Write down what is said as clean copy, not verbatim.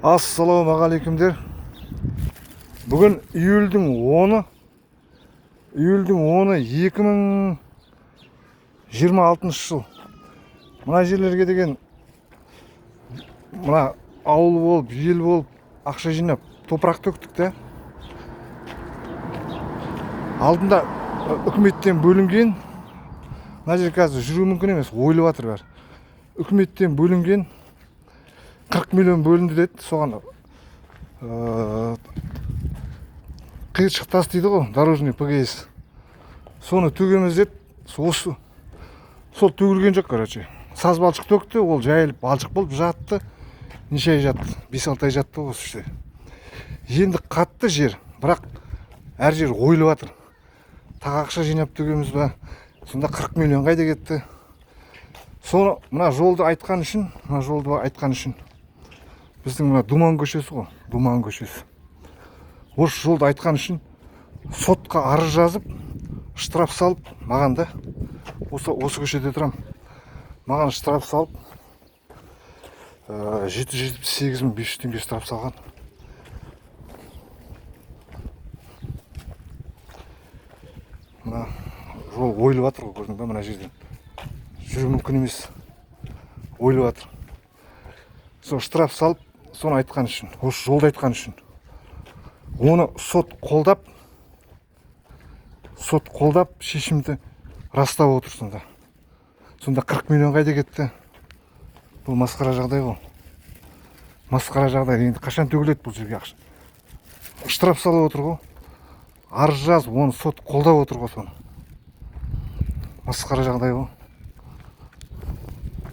Ассалаумағалейкумдер. Бүгін июльдің 10-ы 2026 жыл. Мына жерлерге деген мына ауыл болып, ел болып ақша жинап, топырақ төктік те. Алдында үкіметтен бөлінген, мына жер қазір жүру мүмкін емес, ойлап жатыр бәрі. Үкіметтен бөлінген 40 миллион бөлінді деді, соған қиыршық тас дейді ғой, дорожный ПГС. Соны төгеміз деді, сол төгілген жоқ, короче. Саз балшық төкті, ол жайылып балшық болып жатты. Неше ай жатты, 5-6 ай жатты осы іште. Енді қатты жер, бірақ әр жер ойлап жатыр. Тағы ақша жинап төгеміз ба, сонда 40 миллион қайда кетті. Соны мына жолды айтқан үшін, біздің мына Думан көшесі ғой, Думан көшесі. Осы жолды айтқан үшін сотқа арыз жазып, штраф салып, маған да осы көшеде тұрам. Маған штраф салып 778.500 теңге штраф салған. Мына жол ойлап жатыр ғой, көрдің бе, мына жерден жүру мүмкін емес, ойлап жатыр. Сол штраф салып, соны айтқан үшін, осы жолды айтқан үшін. Оны сот қолдап шешімді растап отыр сонда. Сонда 40 миллион қайда кетті? Бұл масқара жағдай ғой. Масқара жағдай. Енді қашан төгіледі бұл жерге ақша? Штраф салып отыр ғой. Арыз жазып, оны сот қолдап отыр ғой соны. Масқара жағдай ғой.